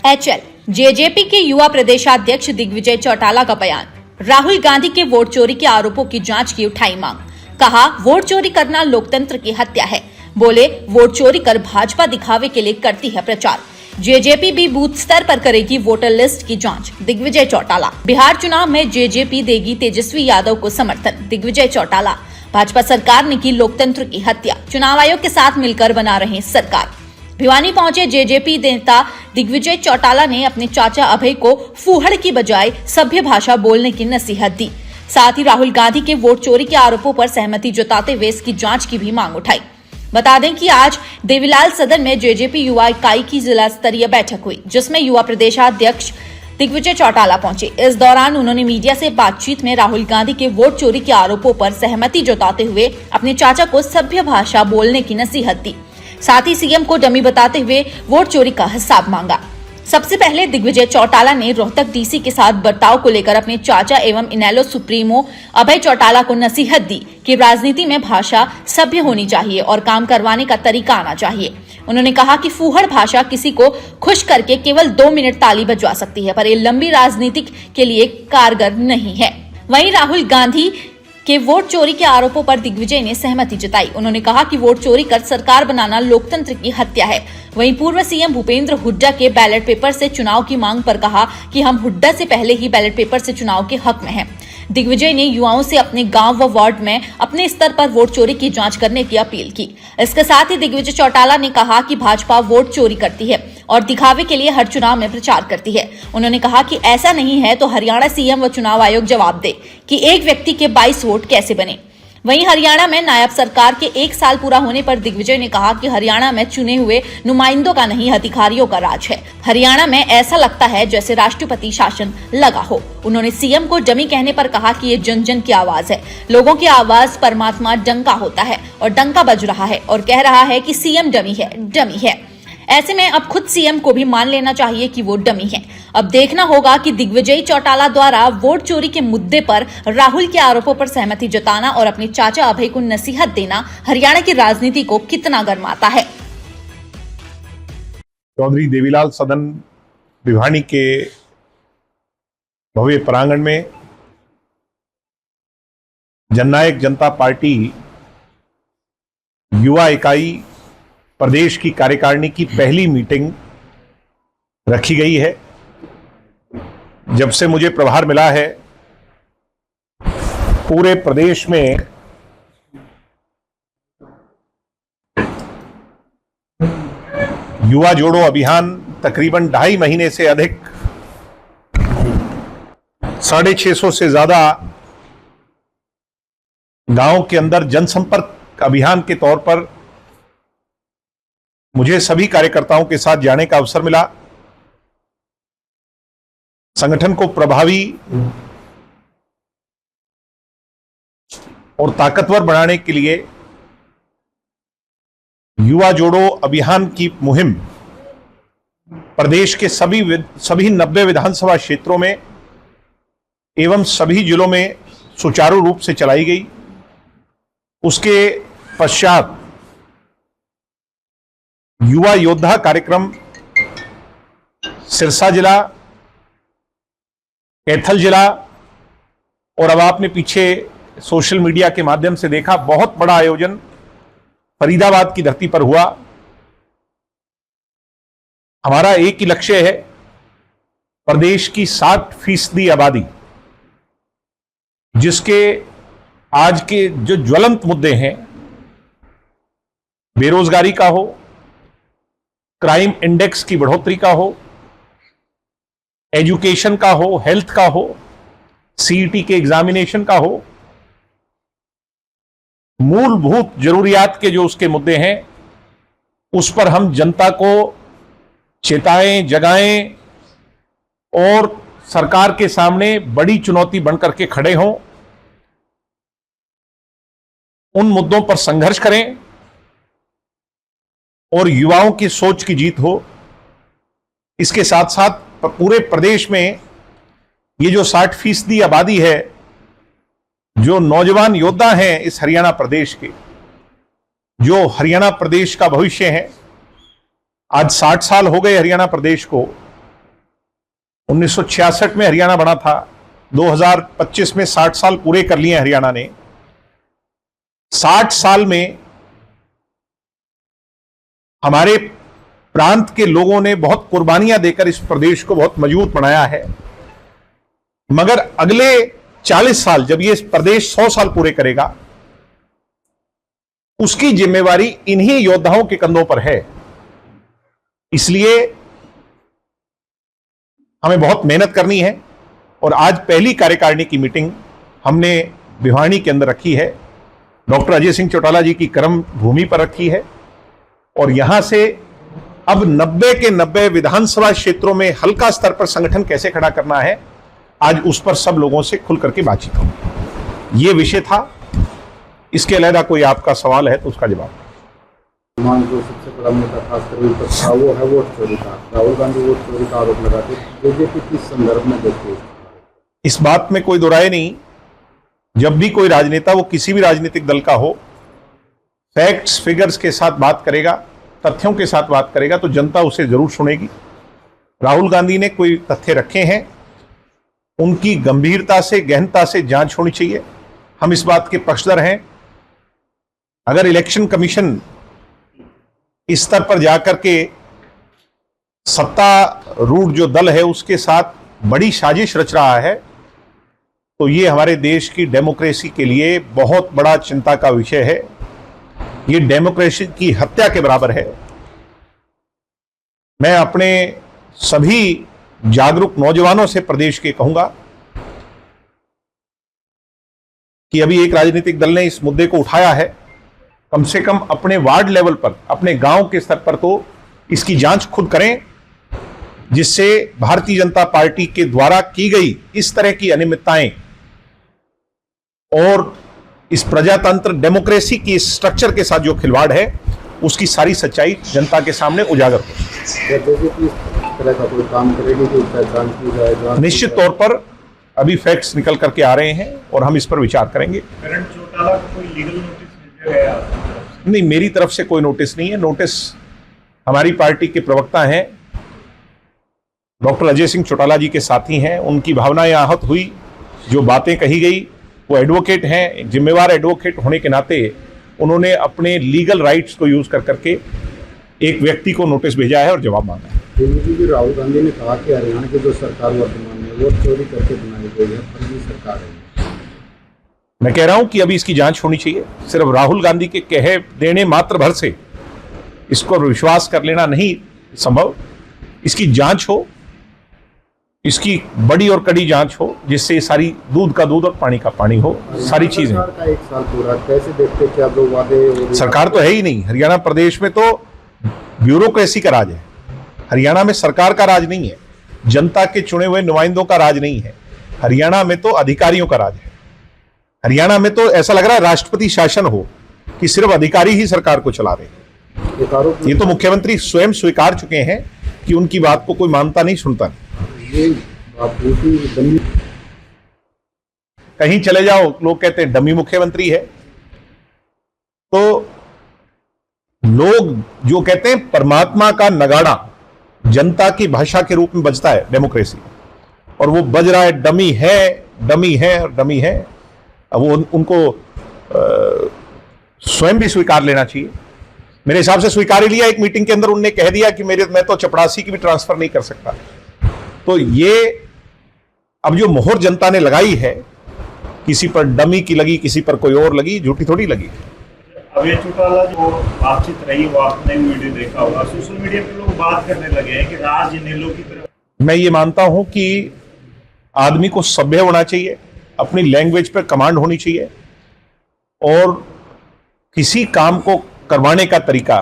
HL JJP के युवा प्रदेशाध्यक्ष दिग्विजय चौटाला का बयान। राहुल गांधी के वोट चोरी के आरोपों की जांच की उठाई मांग। कहा, वोट चोरी करना लोकतंत्र की हत्या है। बोले, वोट चोरी कर भाजपा दिखावे के लिए करती है प्रचार। जेजेपी भी बूथ स्तर पर करेगी वोटर लिस्ट की जांच। दिग्विजय चौटाला। बिहार चुनाव में जेजेपी देगी तेजस्वी यादव को समर्थन। दिग्विजय चौटाला। भाजपा सरकार ने की लोकतंत्र की हत्या, चुनाव आयोग के साथ मिलकर बना रहे सरकार। भिवानी पहुंचे जेजेपी नेता दिग्विजय चौटाला ने अपने चाचा अभय को फूहड़ की बजाय सभ्य भाषा बोलने की नसीहत दी। साथ ही राहुल गांधी के वोट चोरी के आरोपों पर सहमति जताते हुए इसकी जांच की भी मांग उठाई। बता दें कि आज देवीलाल सदन में जेजेपी युवा इकाई की जिला स्तरीय बैठक हुई, जिसमें युवा प्रदेशाध्यक्ष दिग्विजय चौटाला पहुंचे। इस दौरान उन्होंने मीडिया से बातचीत में राहुल गांधी के वोट चोरी के आरोपों पर सहमति जताते हुए अपने चाचा को सभ्य भाषा बोलने की नसीहत दी। साथ ही सीएम को डमी बताते हुए वोट चोरी का हिसाब मांगा। सबसे पहले दिग्विजय चौटाला ने रोहतक डीसी के साथ बर्ताव को लेकर अपने चाचा एवं इनेलो सुप्रीमो अभय चौटाला को नसीहत दी कि राजनीति में भाषा सभ्य होनी चाहिए और काम करवाने का तरीका आना चाहिए। उन्होंने कहा कि फूहड़ भाषा किसी को खुश करके केवल 2 मिनट ताली बजवा सकती है, पर ये लंबी राजनीति के लिए कारगर नहीं है। वहीं राहुल गांधी के वोट चोरी के आरोपों पर दिग्विजय ने सहमति जताई। उन्होंने कहा कि वोट चोरी कर सरकार बनाना लोकतंत्र की हत्या है। वहीं पूर्व सीएम भूपेंद्र हुड्डा के बैलेट पेपर से चुनाव की मांग पर कहा कि हम हुड्डा से पहले ही बैलेट पेपर से चुनाव के हक में हैं। दिग्विजय ने युवाओं से अपने गांव व वार्ड में अपने स्तर पर वोट चोरी की जांच करने की अपील की। इसके साथ ही दिग्विजय चौटाला ने कहा कि भाजपा वोट चोरी करती है और दिखावे के लिए हर चुनाव में प्रचार करती है। उन्होंने कहा कि ऐसा नहीं है तो हरियाणा सीएम व चुनाव आयोग जवाब दे कि एक व्यक्ति के 22 वोट कैसे बने। वहीं हरियाणा में नायब सरकार के 1 साल पूरा होने पर दिग्विजय ने कहा कि हरियाणा में चुने हुए नुमाइंदों का नहीं, अधिकारियों का राज है। हरियाणा में ऐसा लगता है जैसे राष्ट्रपति शासन लगा हो। उन्होंने सीएम को डमी कहने पर कहा कि ये जन जन की आवाज है। लोगों की आवाज परमात्मा डंका होता है और डंका बज रहा है और कह रहा है कि सीएम डमी है, डमी है। ऐसे में अब खुद सीएम को भी मान लेना चाहिए कि वो डमी है। अब देखना होगा कि दिग्विजय चौटाला द्वारा वोट चोरी के मुद्दे पर राहुल के आरोपों पर सहमति जताना और अपने चाचा अभय को नसीहत देना हरियाणा की राजनीति को कितना गर्माता है। चौधरी देवीलाल सदन भिवानी के भव्य प्रांगण में जननायक जनता पार्टी युवा इकाई प्रदेश की कार्यकारिणी की पहली मीटिंग रखी गई है। जब से मुझे प्रभार मिला है, पूरे प्रदेश में युवा जोड़ो अभियान तकरीबन 2.5 महीने से अधिक 650 से ज्यादा गांव के अंदर जनसंपर्क अभियान के तौर पर मुझे सभी कार्यकर्ताओं के साथ जाने का अवसर मिला। संगठन को प्रभावी और ताकतवर बनाने के लिए युवा जोड़ो अभियान की मुहिम प्रदेश के सभी 90 विधानसभा क्षेत्रों में एवं सभी जिलों में सुचारू रूप से चलाई गई। उसके पश्चात युवा योद्धा कार्यक्रम सिरसा जिला, कैथल जिला और अब आपने पीछे सोशल मीडिया के माध्यम से देखा, बहुत बड़ा आयोजन फरीदाबाद की धरती पर हुआ। हमारा एक ही लक्ष्य है, प्रदेश की 60% आबादी, जिसके आज के जो ज्वलंत मुद्दे हैं, बेरोजगारी का हो, क्राइम इंडेक्स की बढ़ोतरी का हो, एजुकेशन का हो, हेल्थ का हो, सीईटी के एग्जामिनेशन का हो, मूलभूत जरूरियात के जो उसके मुद्दे हैं, उस पर हम जनता को चेताएं, जगाएं और सरकार के सामने बड़ी चुनौती बनकर के खड़े हों, उन मुद्दों पर संघर्ष करें और युवाओं की सोच की जीत हो। इसके साथ साथ पूरे प्रदेश में ये जो 60% आबादी है, जो नौजवान योद्धा हैं इस हरियाणा प्रदेश के, जो हरियाणा प्रदेश का भविष्य है। आज 60 साल हो गए हरियाणा प्रदेश को, 1966 में हरियाणा बना था, 2025 में 60 साल पूरे कर लिए हरियाणा ने। 60 साल में हमारे प्रांत के लोगों ने बहुत कुर्बानियां देकर इस प्रदेश को बहुत मजबूत बनाया है। मगर अगले 40 साल जब ये प्रदेश 100 साल पूरे करेगा, उसकी जिम्मेवारी इन्हीं योद्धाओं के कंधों पर है। इसलिए हमें बहुत मेहनत करनी है और आज पहली कार्यकारिणी की मीटिंग हमने भिवानी के अंदर रखी है, डॉक्टर अजय सिंह चौटाला जी की कर्म भूमि पर रखी है। और यहां से अब 90 के 90 विधानसभा क्षेत्रों में हल्का स्तर पर संगठन कैसे खड़ा करना है, आज उस पर सब लोगों से खुल करके बातचीत होगी। ये विषय था। इसके अलावा कोई आपका सवाल है तो उसका जवाब। जो सबसे बड़ा मुद्दा खासकर विपक्ष का वो है वोट चोरी का। राहुल गांधी वोट चोरी का आरोप लगाते, बीजेपी किस संदर्भ में देखती है? इस बात में कोई दो राय नहीं। जब भी कोई राजनेता, वो किसी भी राजनीतिक दल का हो, फैक्ट्स फिगर्स के साथ बात करेगा, तथ्यों के साथ बात करेगा, तो जनता उसे जरूर सुनेगी। राहुल गांधी ने कोई तथ्य रखे हैं, उनकी गंभीरता से, गहनता से जांच होनी चाहिए। हम इस बात के पक्षधर हैं। अगर इलेक्शन कमीशन इस स्तर पर जाकर के सत्तारूढ़ जो दल है उसके साथ बड़ी साजिश रच रहा है, तो ये हमारे देश की डेमोक्रेसी के लिए बहुत बड़ा चिंता का विषय है। ये डेमोक्रेसी की हत्या के बराबर है। मैं अपने सभी जागरूक नौजवानों से प्रदेश के कहूंगा कि अभी एक राजनीतिक दल ने इस मुद्दे को उठाया है, कम से कम अपने वार्ड लेवल पर, अपने गांव के स्तर पर तो इसकी जांच खुद करें, जिससे भारतीय जनता पार्टी के द्वारा की गई इस तरह की अनियमितताएं और इस प्रजातंत्र डेमोक्रेसी की स्ट्रक्चर के साथ जो खिलवाड़ है, उसकी सारी सच्चाई जनता के सामने उजागर हो। निश्चित तौर पर अभी फैक्ट्स निकल करके आ रहे हैं और हम इस पर विचार करेंगे। करण चौटाला को कोई लीगल नोटिस भेजा गया? नहीं, मेरी तरफ से कोई नोटिस नहीं है। नोटिस हमारी पार्टी के प्रवक्ता हैं, डॉक्टर अजय सिंह चौटाला जी के साथी हैं, उनकी भावनाएं आहत हुई, जो बातें कही गई, वो एडवोकेट हैं, जिम्मेवार एडवोकेट होने के नाते उन्होंने अपने लीगल राइट्स को यूज कर करके एक व्यक्ति को नोटिस भेजा है और जवाब मांगा है। राहुल गांधी ने कहा कि हरियाणा की जो सरकार वर्तमान में वोट चोरी करके बनाई गई है, फर्जी सरकार है। मैं कह रहा हूं कि अभी इसकी जांच होनी चाहिए। सिर्फ राहुल गांधी के कहे देने मात्र भर से इसको विश्वास कर लेना नहीं संभव। इसकी जांच हो, इसकी बड़ी और कड़ी जांच हो, जिससे सारी दूध का दूध और पानी का पानी हो, सारी चीजें। सरकार का 1 साल पूरा कैसे देखते, क्या दो वादे? सरकार तो है ही नहीं। हरियाणा प्रदेश में तो ब्यूरोक्रेसी का राज है। हरियाणा में सरकार का राज नहीं है, जनता के चुने हुए नुमाइंदों का राज नहीं है। हरियाणा में तो अधिकारियों का राज है। हरियाणा में तो ऐसा लग रहा है राष्ट्रपति शासन हो कि सिर्फ अधिकारी ही सरकार को चला रहे हैं। ये तो मुख्यमंत्री स्वयं स्वीकार चुके हैं कि उनकी बात को कोई मानता नहीं, सुनता नहीं। कहीं चले जाओ, लोग कहते हैं डमी मुख्यमंत्री है। तो लोग जो कहते हैं परमात्मा का नगाड़ा जनता की भाषा के रूप में बजता है डेमोक्रेसी, और वो बज रहा है डमी है, डमी है और डमी है। अब वो उनको स्वयं भी स्वीकार लेना चाहिए। मेरे हिसाब से स्वीकार ही लिया। एक मीटिंग के अंदर उन्होंने कह दिया कि मैं तो चपरासी की भी ट्रांसफर नहीं कर सकता। तो ये अब जो मोहर जनता ने लगाई है, किसी पर डमी की लगी, किसी पर कोई और लगी, झूठी थोड़ी लगी। अभय चौटाला जो बातचीत रही, वो आपने वीडियो देखा होगा, सोशल मीडिया पे लोग बात करने लगे हैं कि राज इनेलो की तरफ। मैं ये मानता हूं कि आदमी को सभ्य होना चाहिए, अपनी लैंग्वेज पर कमांड होनी चाहिए, और किसी काम को करवाने का तरीका